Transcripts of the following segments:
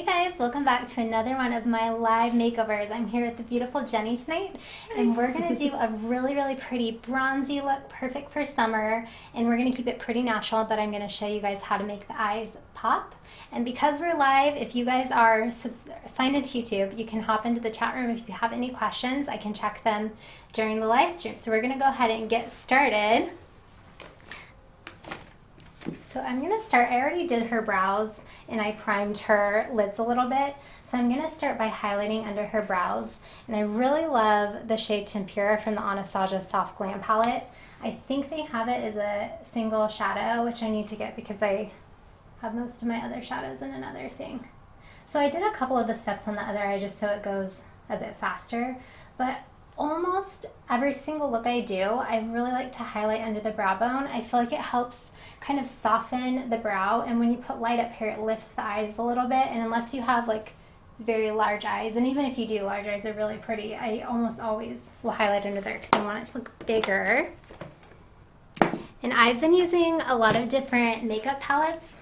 Hey guys, welcome back to another one of my live makeovers. I'm here with the beautiful Jenny tonight, and we're going to do a really pretty bronzy look, perfect for summer, and we're going to keep it pretty natural, but I'm going to show you guys how to make the eyes pop. And because we're live, if you guys are signed into YouTube, you can hop into the chat room if you have any questions. I can check them during the live stream. So we're going to go ahead and get started. So I'm going to start, I already did her brows and I primed her lids a little bit. So I'm going to start by highlighting under her brows. And I really love the shade Tempera from the Anastasia Soft Glam palette. I think they have it as a single shadow, which I need to get because I have most of my other shadows in another thing. So I did a couple of the steps on the other eye just so it goes a bit faster. But almost every single look I do, I really like to highlight under the brow bone. I feel like it helps kind of soften the brow, and when you put light up here, it lifts the eyes a little bit. And unless you have like very large eyes, and even if you do, large eyes are really pretty, I almost always will highlight under there because I want it to look bigger. And I've been using a lot of different makeup palettes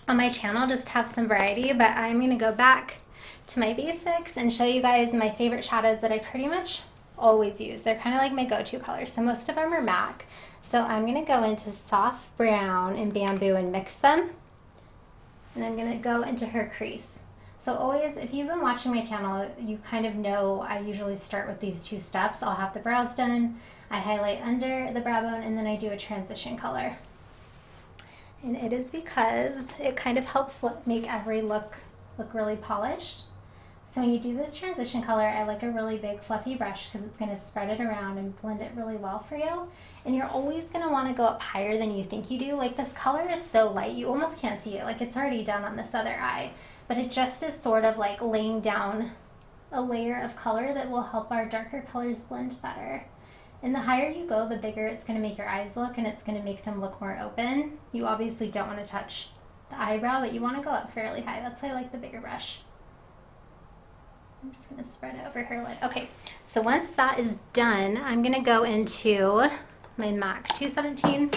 on my channel just to have some variety, but I'm going to go back to my basics and show you guys my favorite shadows that I pretty much always use. They're kind of like my go-to colors, so most of them are MAC. So I'm going to go into soft brown and bamboo and mix them, and I'm going to go into her crease. So always, if you've been watching my channel, you kind of know I usually start with these two steps. I'll have the brows done, I highlight under the brow bone, and then I do a transition color. And it is because it kind of helps make every look really polished. So when you do this transition color, I like a really big fluffy brush because it's going to spread it around and blend it really well for you. And you're always going to want to go up higher than you think you do. Like, this color is so light, you almost can't see it. Like, it's already done on this other eye. But it just is sort of like laying down a layer of color that will help our darker colors blend better. And the higher you go, the bigger it's going to make your eyes look, and it's going to make them look more open. You obviously don't want to touch the eyebrow, but you want to go up fairly high. That's why I like the bigger brush. I'm just going to spread it over her lid. Okay, so once that is done, I'm going to go into my MAC 217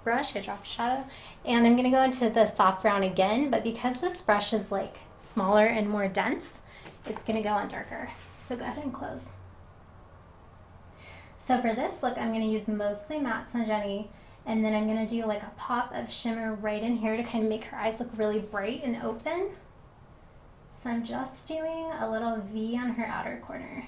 brush. I dropped a shadow. And I'm going to go into the soft brown again, but because this brush is like smaller and more dense, it's going to go on darker. So go ahead and close. So for this look, I'm going to use mostly mattes on Jenny, and then I'm going to do like a pop of shimmer right in here to kind of make her eyes look really bright and open. So I'm just doing a little V on her outer corner.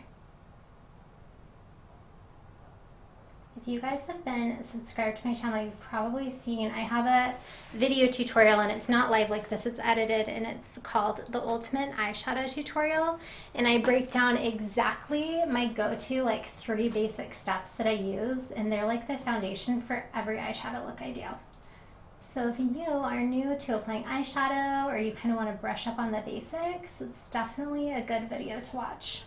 If you guys have been subscribed to my channel, you've probably seen I have a video tutorial, and it's not live like this, it's edited, and it's called the Ultimate Eyeshadow Tutorial. And I break down exactly my go-to like 3 basic steps that I use, and they're like the foundation for every eyeshadow look I do. So if you are new to applying eyeshadow, or you kind of want to brush up on the basics, it's definitely a good video to watch.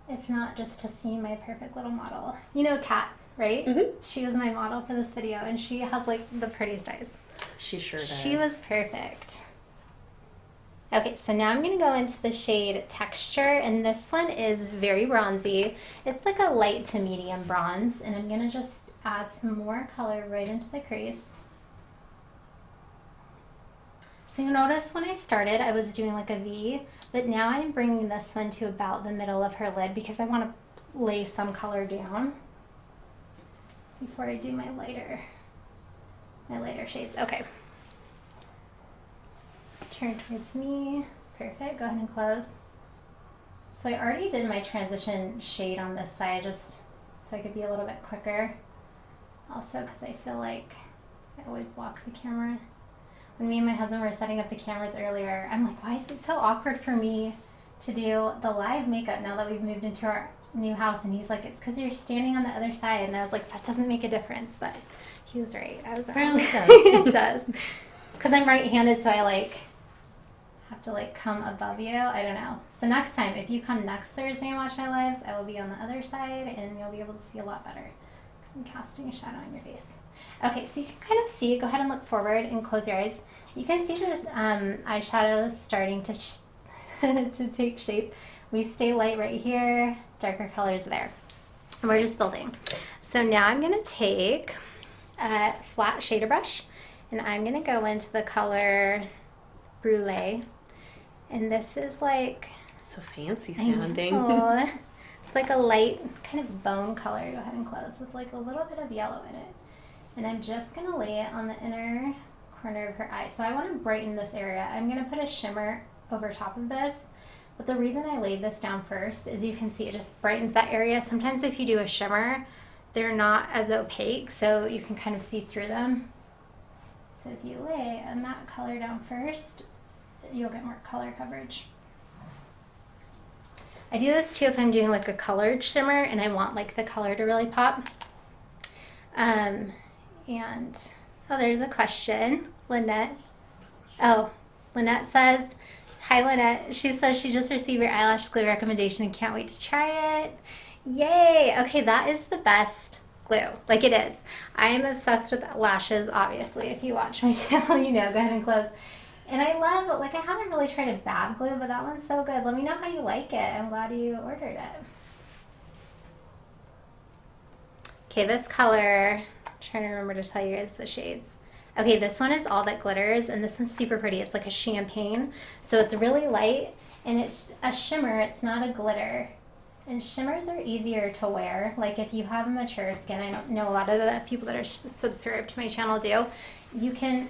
If not, just to see my perfect little model. You know Kat, right? Mm-hmm. She was my model for this video, and she has like the prettiest eyes. She sure does. She was perfect. Okay, so now I'm going to go into the shade Texture, and this one is very bronzy. It's like a light to medium bronze, and I'm going to just add some more color right into the crease. So you notice when I started, I was doing like a V, but now I'm bringing this one to about the middle of her lid because I want to lay some color down before I do my lighter shades. Okay. Turn towards me. Perfect. Go ahead and close. So I already did my transition shade on this side just so I could be a little bit quicker. Also because I feel like I always block the camera. When me and my husband were setting up the cameras earlier, I'm like, why is it so awkward for me to do the live makeup now that we've moved into our new house? And he's like, it's because you're standing on the other side. And I was like, that doesn't make a difference. But he was right. I was wrong. It does. It does. Because I'm right-handed, so I like have to like come above you. I don't know. So next time, if you come next Thursday and watch my lives, I will be on the other side, and you'll be able to see a lot better. Because I'm casting a shadow on your face. Okay, so you can kind of see, go ahead and look forward and close your eyes. You can see the eyeshadow starting to to take shape. We stay light right here, darker colors there. And we're just building. So now I'm going to take a flat shader brush, and I'm going to go into the color Brule. And this is like... So fancy sounding. It's like a light kind of bone color. Go ahead and close with like a little bit of yellow in it. And I'm just going to lay it on the inner corner of her eye. So I want to brighten this area. I'm going to put a shimmer over top of this. But the reason I laid this down first is you can see it just brightens that area. Sometimes if you do a shimmer, they're not as opaque, so you can kind of see through them. So if you lay a matte color down first, you'll get more color coverage. I do this too if I'm doing like a colored shimmer and I want like the color to really pop. And, oh, there's a question. Lynette. Oh, Lynette says, hi Lynette. She says she just received your eyelash glue recommendation and can't wait to try it. Yay. Okay, that is the best glue. Like it is. I am obsessed with lashes, obviously. If you watch my channel, you know. Go ahead and close. And I love, like I haven't really tried a bad glue, but that one's so good. Let me know how you like it. I'm glad you ordered it. Okay, this color, I'm trying to remember to tell you guys the shades. Okay, this one is All That Glitters, and this one's super pretty. It's like a champagne, so it's really light, and it's a shimmer. It's not a glitter. And shimmers are easier to wear. Like if you have mature skin, I don't know a lot of the people that are subscribed to my channel do.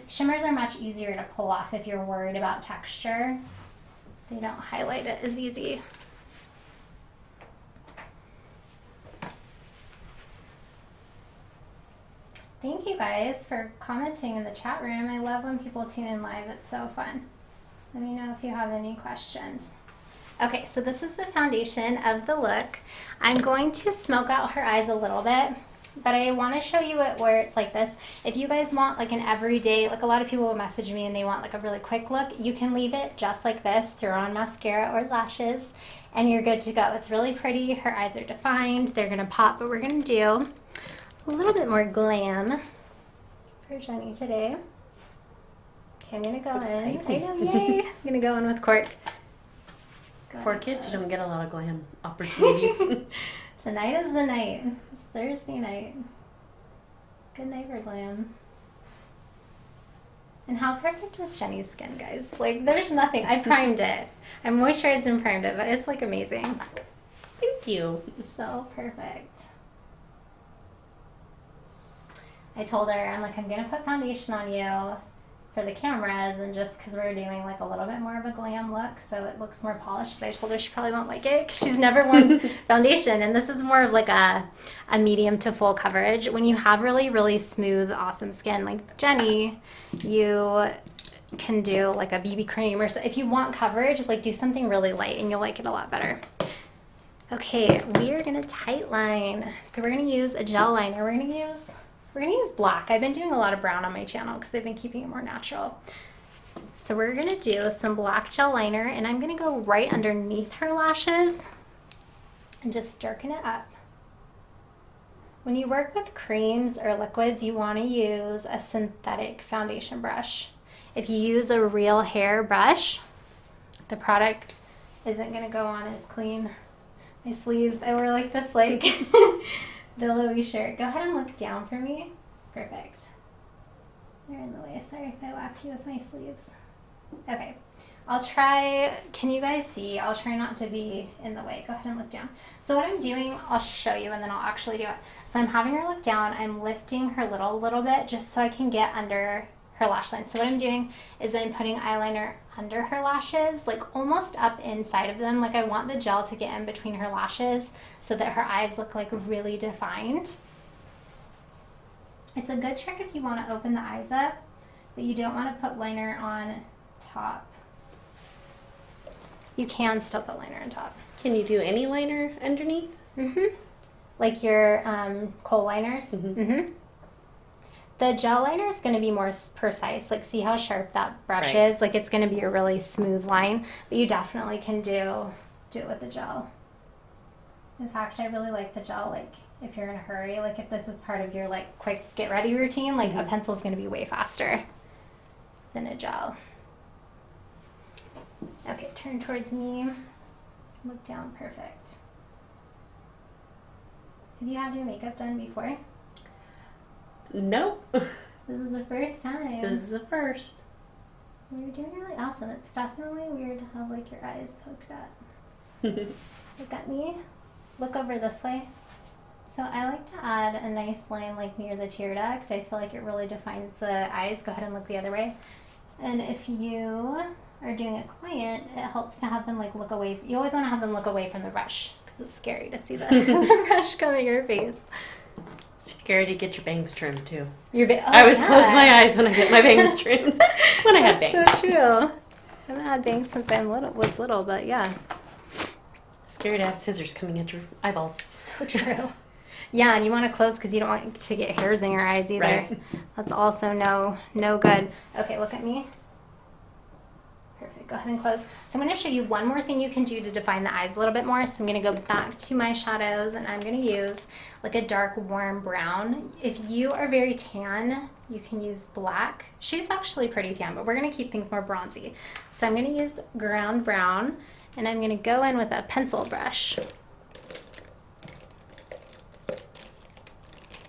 Shimmers are much easier to pull off if you're worried about texture. They don't highlight it as easy. Thank you guys for commenting in the chat room. I love when people tune in live. It's so fun. Let me know if you have any questions. Okay, so this is the foundation of the look. I'm going to smoke out her eyes a little bit, but I want to show you it where it's like this. If you guys want like an everyday, like a lot of people will message me and they want like a really quick look, you can leave it just like this, throw on mascara or lashes, and you're good to go. It's really pretty. Her eyes are defined. They're going to pop, but we're going to do a little bit more glam for Jenny today. Okay, I'm going to go in. I know, yay! I'm going to go in with Cork. For kids, you don't get a lot of glam opportunities. Tonight is the night. It's Thursday night. Good night for glam. And how perfect is Jenny's skin, guys? Like, there's nothing. I primed it. I moisturized and primed it, but it's like amazing. Thank you. So perfect. I told her, I'm like, I'm going to put foundation on you for the cameras, and just because we're doing like a little bit more of a glam look, so it looks more polished, but I told her she probably won't like it because she's never worn foundation, and this is more of like a medium to full coverage. When you have really, really smooth, awesome skin like Jenny, you can do like a BB cream, or if you want coverage, like do something really light and you'll like it a lot better. Okay, we are going to tight line. So we're going to use a gel liner. We're going to use black. I've been doing a lot of brown on my channel because they've been keeping it more natural. So we're going to do some black gel liner, and I'm going to go right underneath her lashes and just darken it up. When you work with creams or liquids, you want to use a synthetic foundation brush. If you use a real hair brush, the product isn't going to go on as clean. My sleeves, I wear like this like billowy shirt. Go ahead and look down for me. Perfect. They're in the way. Sorry if I whack you with my sleeves. Okay. I'll try, can you guys see? I'll try not to be in the way. Go ahead and look down. So what I'm doing, I'll show you and then I'll actually do it. So I'm having her look down. I'm lifting her lid a little bit just so I can get under her lash line. So what I'm doing is I'm putting eyeliner under her lashes, like almost up inside of them. Like I want the gel to get in between her lashes so that her eyes look like really defined. It's a good trick if you want to open the eyes up, but you don't want to put liner on top. You can still put liner on top. Can you do any liner underneath? Mm-hmm. Like your kohl liners? Mm-hmm. Mm-hmm. The gel liner is going to be more precise. Like, see how sharp that brush Right. is? Like, it's going to be a really smooth line. But you definitely can do it with the gel. In fact, I really like the gel, like, if you're in a hurry. Like, if this is part of your, like, quick get-ready routine, like, a pencil is going to be way faster than a gel. Okay, turn towards me. Look down. Perfect. Have you had your makeup done before? Nope. This is the first time. This is the first. You're doing really awesome. It's definitely weird to have like your eyes poked at. Look at me. Look over this way. So I like to add a nice line like near the tear duct. I feel like it really defines the eyes. Go ahead and look the other way. And if you are doing a client, it helps to have them like look away. You always want to have them look away from the brush because it's scary to see the, the brush come at your face. Scary to get your bangs trimmed too. I always close my eyes when I get my bangs trimmed. When I had bangs. That's so true. I haven't had bangs since I was little, but yeah. Scary to have scissors coming at your eyeballs. So true. Yeah, and you want to close because you don't want to get hairs in your eyes either. Right. That's also no good. Okay, look at me. Perfect. Go ahead and close. So I'm going to show you one more thing you can do to define the eyes a little bit more. So I'm going to go back to my shadows, and I'm going to use like a dark warm brown. If you are very tan, you can use black. She's actually pretty tan, but we're going to keep things more bronzy. So I'm going to use ground brown, and I'm going to go in with a pencil brush.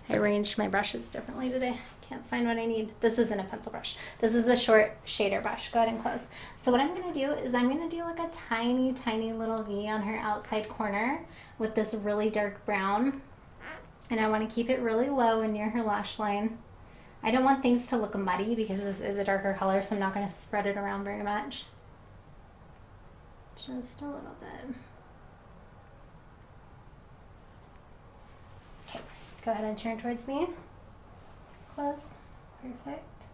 I arranged my brushes differently today. Can't find what I need. This isn't a pencil brush. This is a short shader brush. Go ahead and close. So what I'm going to do is I'm going to do like a tiny, tiny little V on her outside corner with this really dark brown. And I want to keep it really low and near her lash line. I don't want things to look muddy because this is a darker color, so I'm not going to spread it around very much. Just a little bit. Okay, go ahead and turn towards me. Close. Perfect.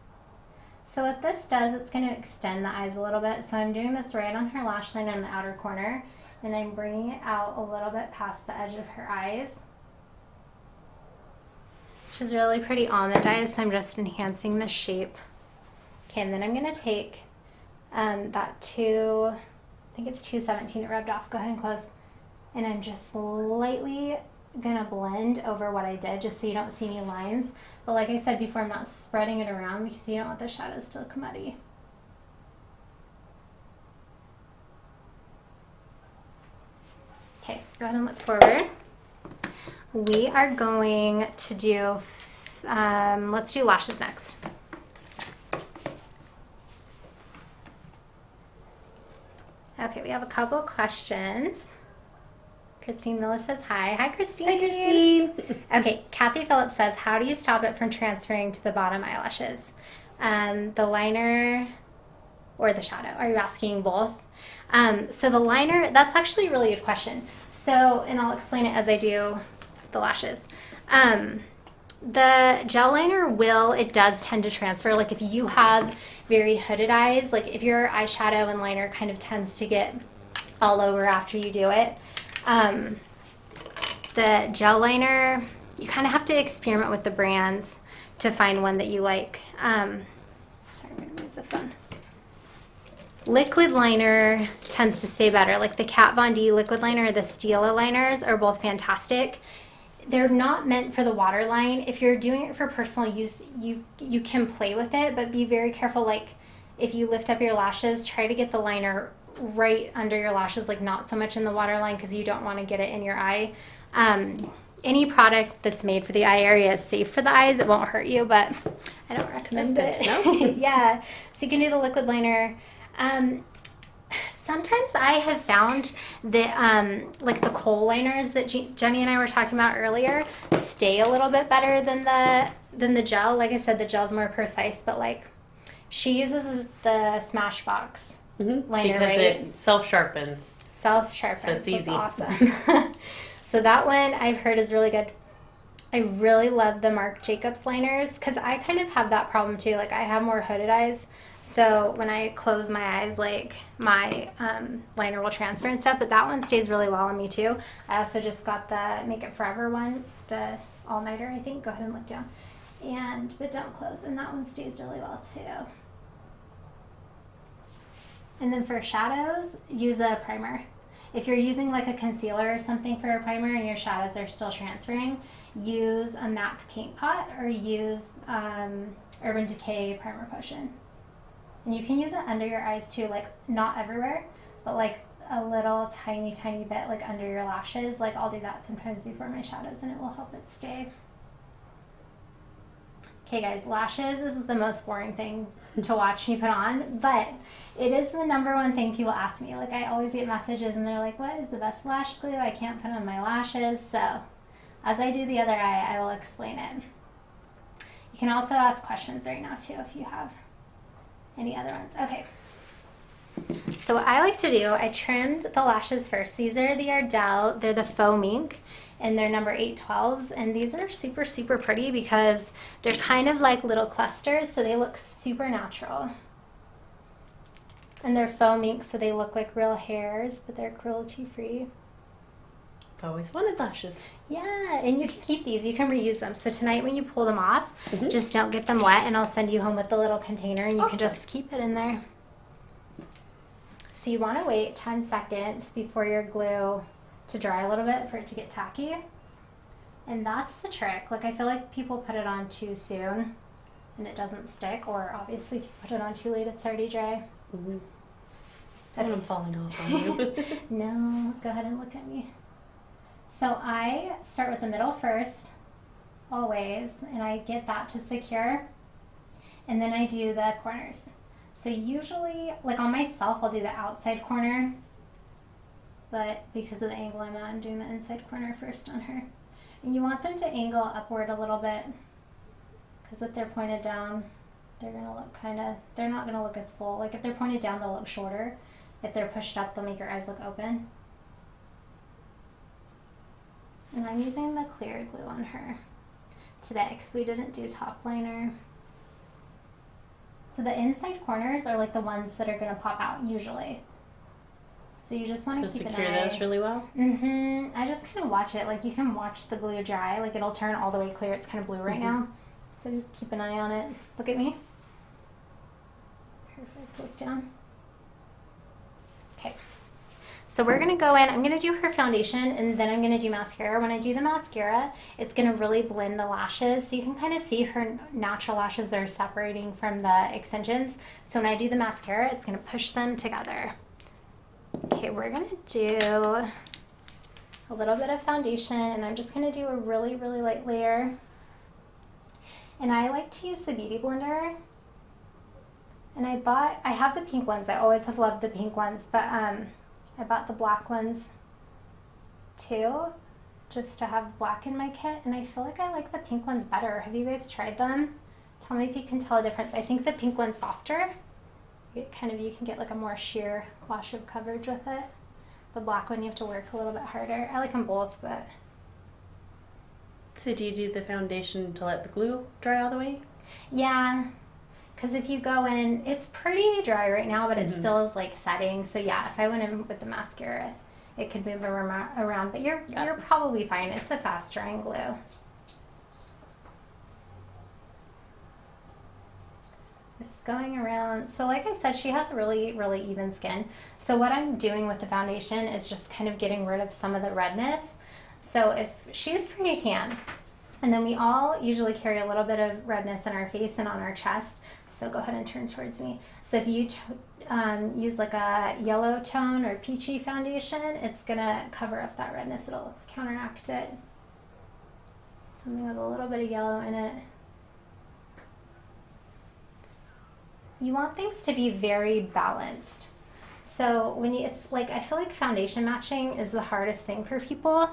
So what this does, it's going to extend the eyes a little bit. So I'm doing this right on her lash line on the outer corner, and I'm bringing it out a little bit past the edge of her eyes. Which is really pretty almond eyes, so I'm just enhancing the shape. Okay, and then I'm going to take that I think it's 217 it rubbed off. Go ahead and close. And I'm just lightly gonna blend over what I did just so you don't see any lines. But like I said before, I'm not spreading it around because you don't want the shadows to look muddy. Okay, go ahead and look forward. We are going to do, let's do lashes next. Okay, we have a couple questions. Christine Miller says hi. Hi, Christine. Hi, Christine. Okay, Kathy Phillips says, how do you stop it from transferring to the bottom eyelashes? The liner or the shadow? Are you asking both? So the liner, that's actually a really good question. So, and I'll explain it as I do the lashes. The gel liner it does tend to transfer. Like if you have very hooded eyes, like if your eyeshadow and liner kind of tends to get all over after you do it, the gel liner, you kind of have to experiment with the brands to find one that you like. Sorry, I'm going to move the phone. Liquid liner tends to stay better. Like the Kat Von D liquid liner or the Stila liners are both fantastic. They're not meant for the waterline. If you're doing it for personal use, you can play with it, but be very careful. Like if you lift up your lashes, try to get the liner right under your lashes, like not so much in the waterline because you don't want to get it in your eye. Any product that's made for the eye area is safe for the eyes. It won't hurt you, but I don't recommend it. Yeah, so you can do the liquid liner. Sometimes I have found that like the kohl liners that Jenny and I were talking about earlier stay a little bit better than the gel. Like I said, the gel's more precise, but like she uses the Smashbox liner, because right? it self-sharpens. Self-sharpens. So it's easy. That's awesome. So that one I've heard is really good. I really love the Marc Jacobs liners because I kind of have that problem too. Like I have more hooded eyes, so when I close my eyes, like my liner will transfer and stuff, but that one stays really well on me too. I also just got the Make It Forever one, the all-nighter, I think. Go ahead and look down. But don't close, and that one stays really well too. And then for shadows, use a primer. If you're using like a concealer or something for a primer and your shadows are still transferring, use a MAC paint pot or use Urban Decay Primer Potion. And you can use it under your eyes too, like not everywhere, but like a little tiny, tiny bit like under your lashes. Like I'll do that sometimes before my shadows and it will help it stay. Okay guys, lashes is the most boring thing to watch me put on, but it is the number one thing people ask me. Like I always get messages and they're like, what is the best lash glue? I can't put on my lashes. So as I do the other eye, I will explain it. You can also ask questions right now too if you have any other ones. Okay. So what I like to do, I trimmed the lashes first. These are the Ardell, they're the faux mink, and they're number 812s, and these are super, super pretty because they're kind of like little clusters, so they look super natural. And they're faux mink, so they look like real hairs, but they're cruelty-free. I've always wanted lashes. Yeah, and you can keep these. You can reuse them. So tonight when you pull them off, just don't get them wet, and I'll send you home with the little container, and you can just keep it in there. So you want to wait 10 seconds before your glue to dry a little bit for it to get tacky. And that's the trick. Like I feel like people put it on too soon and it doesn't stick, or obviously if you put it on too late, it's already dry. Mm-hmm. Okay. I'm falling off on you. No, go ahead and look at me. So I start with the middle first, always, and I get that to secure. And then I do the corners. So usually, like on myself, I'll do the outside corner, but because of the angle I'm at, I'm doing the inside corner first on her. And you want them to angle upward a little bit, because if they're pointed down, they're gonna look they're not gonna look as full. Like if they're pointed down, they'll look shorter. If they're pushed up, they'll make your eyes look open. And I'm using the clear glue on her today, because we didn't do top liner. So the inside corners are like the ones that are going to pop out usually. So you just want to keep an eye. So secure those really well? Mm-hmm. I just kind of watch it. Like you can watch the glue dry. Like it'll turn all the way clear. It's kind of blue right now. So just keep an eye on it. Look at me. Perfect. Look down. Okay. So we're going to go in. I'm going to do her foundation and then I'm going to do mascara. When I do the mascara, it's going to really blend the lashes. So you can kind of see her natural lashes are separating from the extensions. So when I do the mascara, it's going to push them together. Okay, we're going to do a little bit of foundation and I'm just going to do a really, really light layer. And I like to use the Beauty Blender. And I have the pink ones. I always have loved the pink ones, but I bought the black ones too, just to have black in my kit, and I feel like I like the pink ones better. Have you guys tried them? Tell me if you can tell a difference. I think the pink one's softer. You can get like a more sheer wash of coverage with it. The black one you have to work a little bit harder. I like them both, but... So do you do the foundation to let the glue dry all the way? Yeah. Because if you go in, it's pretty dry right now, but it still is like setting. So yeah, if I went in with the mascara, it could move around. But you're probably fine. It's a fast drying glue. Just going around. So like I said, she has really, really even skin. So what I'm doing with the foundation is just kind of getting rid of some of the redness. So if she's pretty tan, and then we all usually carry a little bit of redness in our face and on our chest. So go ahead and turn towards me. So if you use like a yellow tone or peachy foundation, it's gonna cover up that redness. It'll counteract it. Something with a little bit of yellow in it. You want things to be very balanced. So it's like, I feel like foundation matching is the hardest thing for people.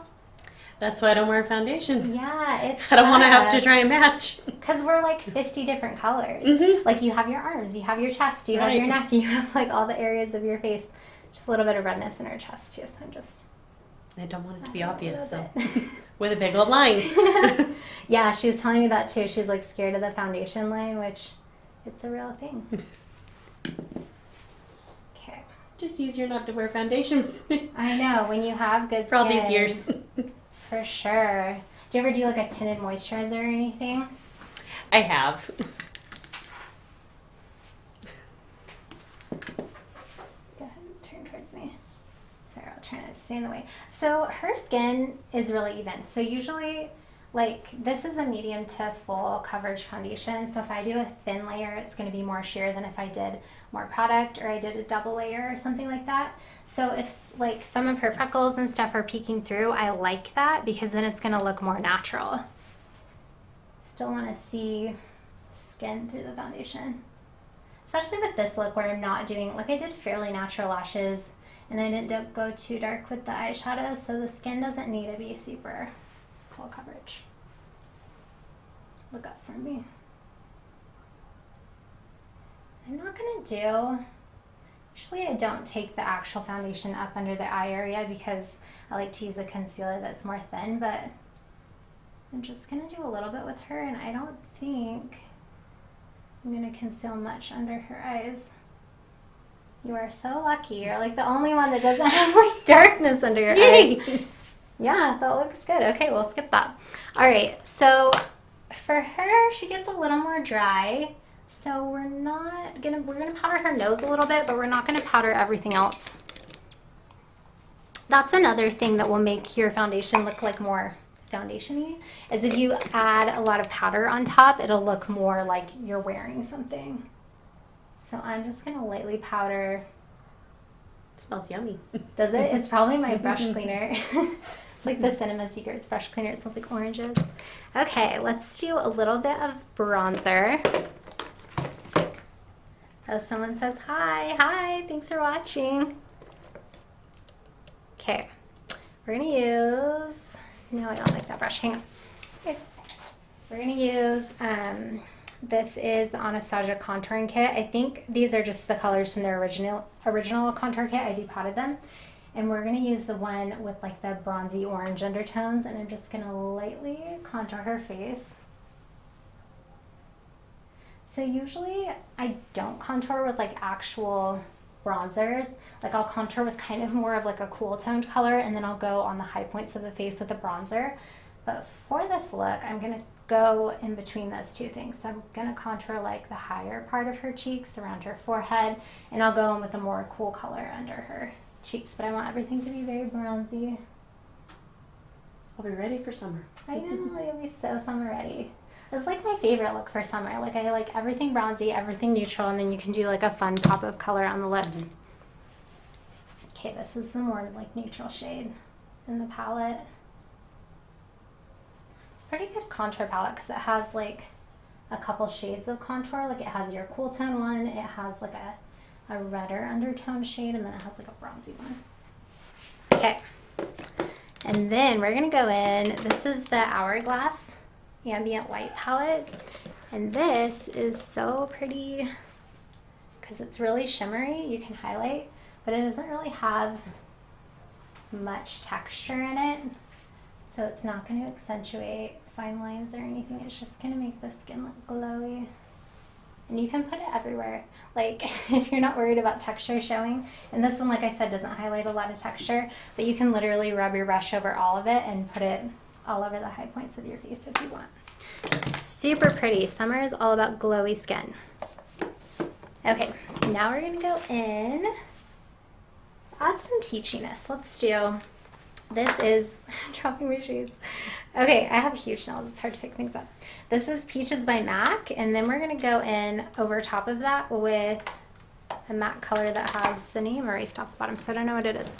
That's why I don't wear foundation. Yeah, it's I don't want to have to try and match. Because we're like 50 different colors. Like you have your arms, you have your chest, you have your neck, you have like all the areas of your face. Just a little bit of redness in her chest too, so I'm just... I don't want it to be obvious, so... With a big old line. Yeah, she was telling me that too. She's like scared of the foundation line, which it's a real thing. Okay. Just easier not to wear foundation. I know, when you have good skin. For all these years. For sure. Do you ever do like a tinted moisturizer or anything? I have. Go ahead and turn towards me. Sorry, I'll try not to stay in the way. So her skin is really even. So usually, like, this is a medium to full coverage foundation. So if I do a thin layer, it's going to be more sheer than if I did more product or I did a double layer or something like that. So if like some of her freckles and stuff are peeking through, I like that because then it's going to look more natural. Still want to see skin through the foundation. Especially with this look where I'm not doing, like I did fairly natural lashes and I didn't go too dark with the eyeshadow, so the skin doesn't need to be super full coverage. Look up for me. I'm not gonna do, usually I don't take the actual foundation up under the eye area because I like to use a concealer that's more thin, but I'm just gonna do a little bit with her, and I don't think I'm gonna conceal much under her eyes. You are so lucky. You're like the only one that doesn't have like darkness under your eyes. Yeah, that looks good. Okay, we'll skip that. All right, so for her, she gets a little more dry. So we're gonna powder her nose a little bit, but we're not gonna powder everything else. That's another thing that will make your foundation look like more foundation-y, is if you add a lot of powder on top, it'll look more like you're wearing something. So I'm just gonna lightly powder. It smells yummy. Does it? It's probably my brush cleaner. It's like the Cinema Secrets brush cleaner. It smells like oranges. Okay, let's do a little bit of bronzer. Oh, someone says hi. Hi, thanks for watching. Okay, we're gonna use, no, I don't like that brush. Hang on. Okay. We're gonna use, this is the Anastasia contouring kit. I think these are just the colors from their original contour kit. I depotted them. And we're gonna use the one with like the bronzy orange undertones, and I'm just gonna lightly contour her face. So usually I don't contour with like actual bronzers. Like I'll contour with kind of more of like a cool toned color, and then I'll go on the high points of the face with a bronzer. But for this look, I'm gonna go in between those two things. So I'm gonna contour like the higher part of her cheeks around her forehead, and I'll go in with a more cool color under her cheeks, but I want everything to be very bronzy. I'll be ready for summer. I know, it'll be so summer ready. It's like my favorite look for summer. Like I like everything bronzy, everything neutral, and then you can do like a fun pop of color on the lips. Mm-hmm. Okay, this is the more like neutral shade in the palette. It's a pretty good contour palette because it has like a couple shades of contour. Like it has your cool tone one, it has like a redder undertone shade, and then it has like a bronzy one. Okay, and then we're gonna go in, this is the Hourglass Ambient Light palette, and this is so pretty because it's really shimmery. You can highlight, but it doesn't really have much texture in it, so it's not going to accentuate fine lines or anything. It's just going to make the skin look glowy. And you can put it everywhere, like if you're not worried about texture showing. And this one, like I said, doesn't highlight a lot of texture, but you can literally rub your brush over all of it and put it all over the high points of your face if you want. Super pretty. Summer is all about glowy skin. Okay, now we're gonna go in, add some peachiness. Let's do, this is, I'm dropping my shades. Okay, I have huge nails, it's hard to pick things up. This is Peaches by MAC, and then we're gonna go in over top of that with a matte color that has the name erased off the bottom, so I don't know what it is.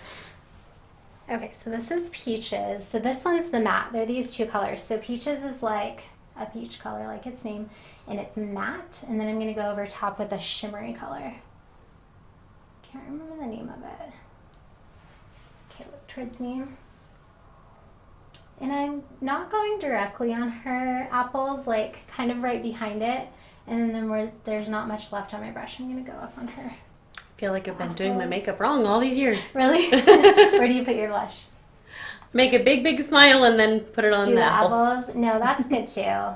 Okay, so this is Peaches. So this one's the matte. They're these two colors. So Peaches is like a peach color, like its name, and it's matte. And then I'm gonna go over top with a shimmery color. Can't remember the name of it. Okay, look towards me. And I'm not going directly on her apples, like kind of right behind it. And then where there's not much left on my brush, I'm gonna go up on her. I feel like I've been doing my makeup wrong all these years. Really? Where do you put your blush? Make a big, big smile and then put it on the apples. No, that's good too.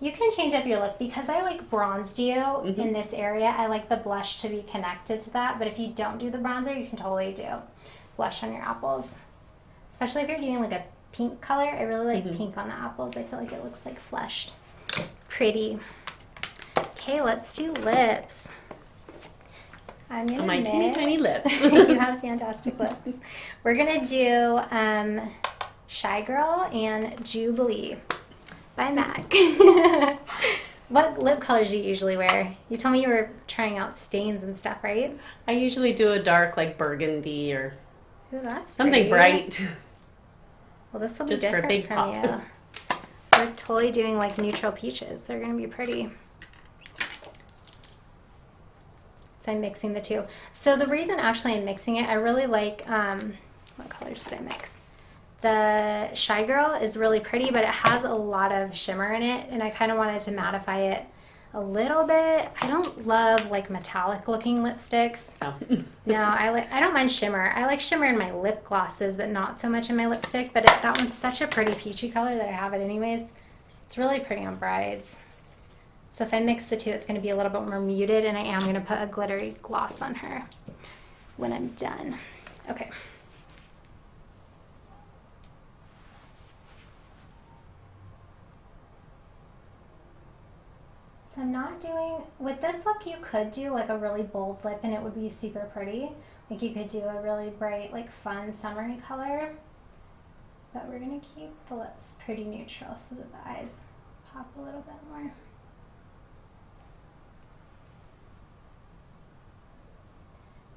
You can change up your look. Because I like bronzed you in this area, I like the blush to be connected to that. But if you don't do the bronzer, you can totally do blush on your apples. Especially if you're doing like a pink color. I really like pink on the apples. I feel like it looks like fleshed. Pretty. Okay, let's do lips. I'm gonna my teeny tiny lips. You have fantastic lips. We're gonna do Shy Girl and Jubilee by MAC. What lip colors do you usually wear? You told me you were trying out stains and stuff, right? I usually do a dark like burgundy or that's something bright. Well, this will be just different for a big from pop. you. We're totally doing like neutral peaches. They're gonna be pretty. So I'm mixing the two. So the reason actually I'm mixing it, I really like, what colors did I mix? The Shy Girl is really pretty, but it has a lot of shimmer in it, and I kind of wanted to mattify it a little bit. I don't love like metallic looking lipsticks. Oh. No, I don't mind shimmer. I like shimmer in my lip glosses, but not so much in my lipstick. But that one's such a pretty peachy color that I have it anyways. It's really pretty on brides. So if I mix the two, it's going to be a little bit more muted, and I am going to put a glittery gloss on her when I'm done. Okay. So I'm not doing, with this look you could do like a really bold lip and it would be super pretty. Like you could do a really bright, like fun summery color. But we're going to keep the lips pretty neutral so that the eyes pop a little bit more.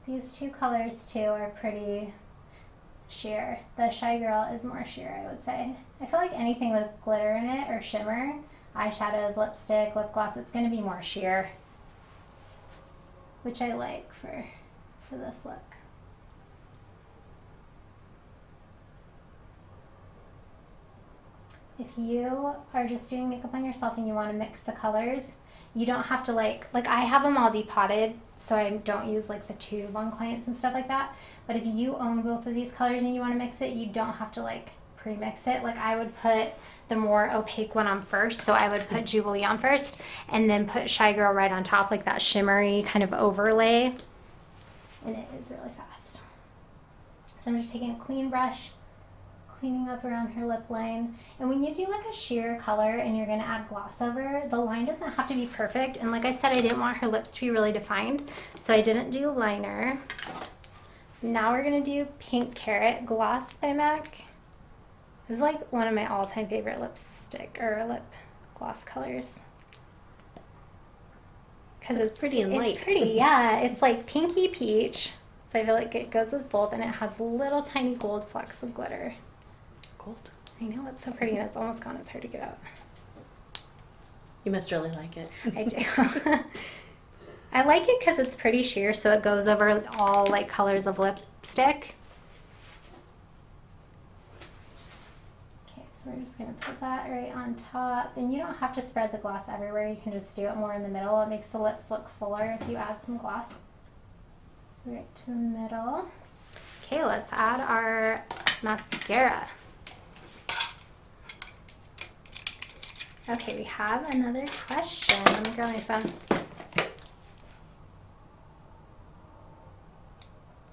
These two colors too are pretty sheer. The Shy Girl is more sheer, I would say. I feel like anything with glitter in it or shimmer, eyeshadows, lipstick, lip gloss, it's going to be more sheer, which I like for this look. If you are just doing makeup on yourself and you want to mix the colors, you don't have to like I have them all depotted, so I don't use like the tube on clients and stuff like that. But if you own both of these colors and you want to mix it, you don't have to like pre-mix it. Like I would put the more opaque one on first, so I would put Jubilee on first and then put Shy Girl right on top, like that shimmery kind of overlay, and it is really fast. So I'm just taking a clean brush, cleaning up around her lip line. And when you do like a sheer color and you're going to add gloss over, the line doesn't have to be perfect. And like I said, I didn't want her lips to be really defined, so I didn't do liner. Now we're going to do Pink Carrot Gloss by MAC. This is like one of my all-time favorite lipstick or lip gloss colors. Because it's pretty and light. It's pretty, yeah. It's like pinky peach. So I feel like it goes with both, and it has little tiny gold flecks of glitter. Gold? I know, it's so pretty, and it's almost gone. It's hard to get out. You must really like it. I do. I like it because it's pretty sheer, so it goes over all like colors of lipstick. So we're just going to put that right on top. And you don't have to spread the gloss everywhere. You can just do it more in the middle. It makes the lips look fuller if you add some gloss. Right to the middle. Okay, let's add our mascara. Okay, we have another question. Let me grab my phone.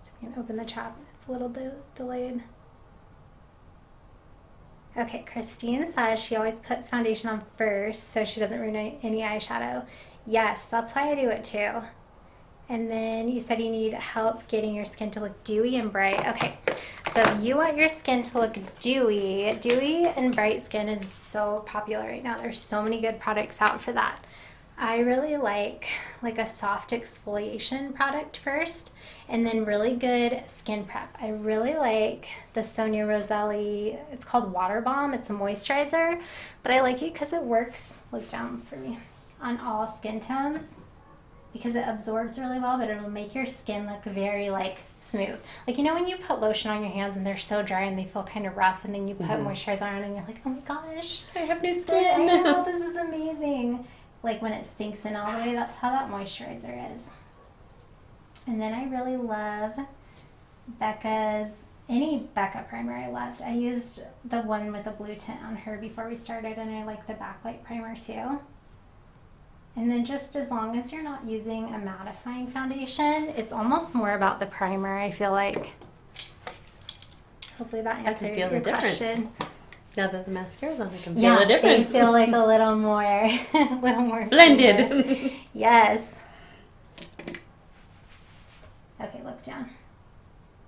So we can open the chat. It's a little delayed. Okay, Christine says she always puts foundation on first so she doesn't ruin any eyeshadow. Yes, that's why I do it too. And then you said you need help getting your skin to look dewy and bright. Okay, so if you want your skin to look dewy and bright skin is so popular right now. There's so many good products out for that. I really like a soft exfoliation product first, and then really good skin prep. I really like the Sonia Roselli, it's called Water Balm. It's a moisturizer, but I like it because it works, look down for me, on all skin tones, because it absorbs really well, but it'll make your skin look very like smooth. Like, you know when you put lotion on your hands and they're so dry and they feel kind of rough, and then you put moisturizer on and you're like, oh my gosh, I have new skin. I know, this is amazing. Like when it sinks in all the way, that's how that moisturizer is. And then I really love any Becca primer I loved. I used the one with the blue tint on her before we started, and I like the backlight primer too. And then just as long as you're not using a mattifying foundation, it's almost more about the primer, I feel like. Hopefully that answered your question. Now that the mascara's on, I can feel the difference. They feel like a little more blended. Yes. Okay, look down.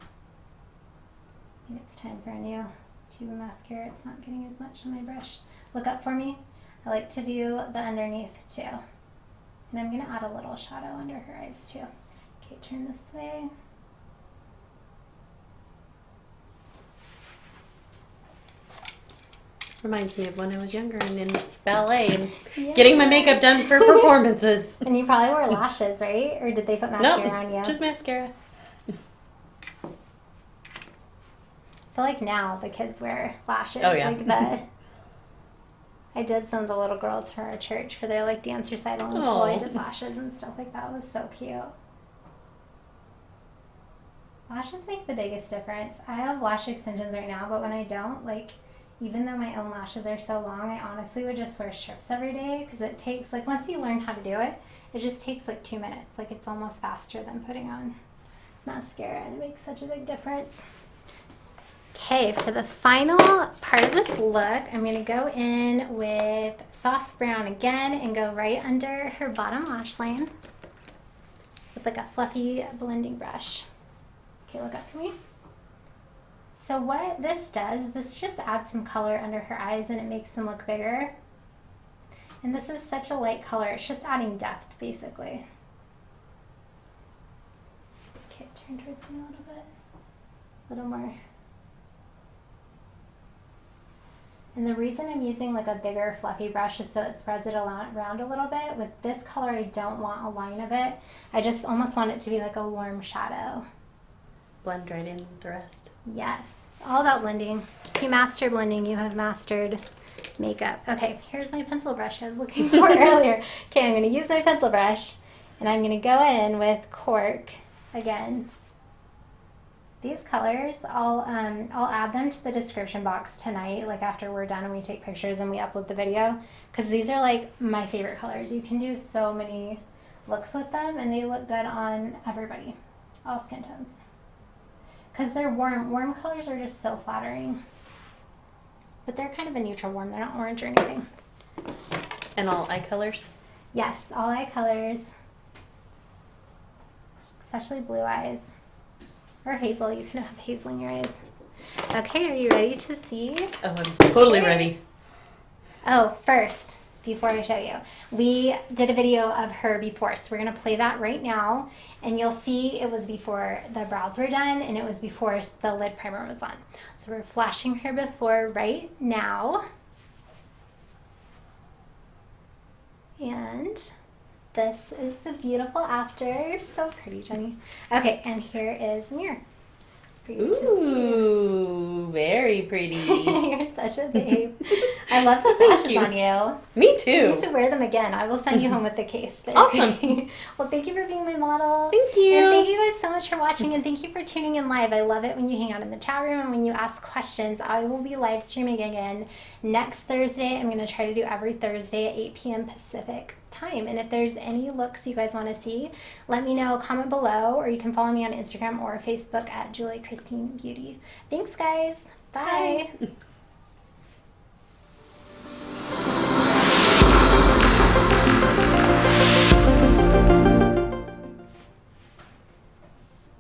I think it's time for a new tube of mascara. It's not getting as much on my brush. Look up for me. I like to do the underneath too. And I'm going to add a little shadow under her eyes too. Okay, turn this way. Reminds me of when I was younger and in ballet and getting my makeup done for performances. And you probably wore lashes, right? Or did they put mascara on you? Just mascara. I feel like now the kids wear lashes. Oh, yeah. I did some of the little girls for our church for their like dance recital and pool. I did lashes and stuff like that. It was so cute. Lashes make the biggest difference. I have lash extensions right now, but when I don't, like, even though my own lashes are so long, I honestly would just wear strips every day because it takes, like, once you learn how to do it, it just takes like 2 minutes. Like, it's almost faster than putting on mascara, and it makes such a big difference. Okay, for the final part of this look, I'm going to go in with soft brown again and go right under her bottom lash line with like a fluffy blending brush. Okay, look up for me. So what this does, this just adds some color under her eyes and it makes them look bigger. And this is such a light color, it's just adding depth basically. Okay, turn towards me a little more. And the reason I'm using like a bigger fluffy brush is so it spreads it around a little bit. With this color, I don't want a line of it. I just almost want it to be like a warm shadow. Blend right in with the rest. Yes, it's all about blending. If you master blending, you have mastered makeup. Okay, here's my pencil brush I was looking for earlier. Okay, I'm going to use my pencil brush and I'm going to go in with Cork again. These colors, I'll add them to the description box tonight, like after we're done and we take pictures and we upload the video, because these are like my favorite colors. You can do so many looks with them and they look good on everybody, all skin tones. Because they're warm. Warm colors are just so flattering. But they're kind of a neutral warm. They're not orange or anything. And all eye colors? Yes, all eye colors. Especially blue eyes. Or hazel. You can have hazel in your eyes. Okay, are you ready to see? Oh, I'm totally ready. Oh, first, before I show you, we did a video of her before, so we're going to play that right now, and you'll see it was before the brows were done, and it was before the lid primer was on. So we're flashing her before right now. And this is the beautiful after. So pretty, Jenny. Okay, and here is the mirror for you to see. Ooh, very pretty. You're such a babe. I love those lashes on you. Me too. You need to wear them again. I will send you home with the case. They're awesome. pretty. Well, thank you for being my model. Thank you. And thank you guys so much for watching, and thank you for tuning in live. I love it when you hang out in the chat room and when you ask questions. I will be live streaming again next Thursday. I'm going to try to do every Thursday at 8 p.m. Pacific time. And if there's any looks you guys want to see, let me know, comment below, or you can follow me on Instagram or Facebook at Julie Christine Beauty. Thanks guys. Bye. Bye.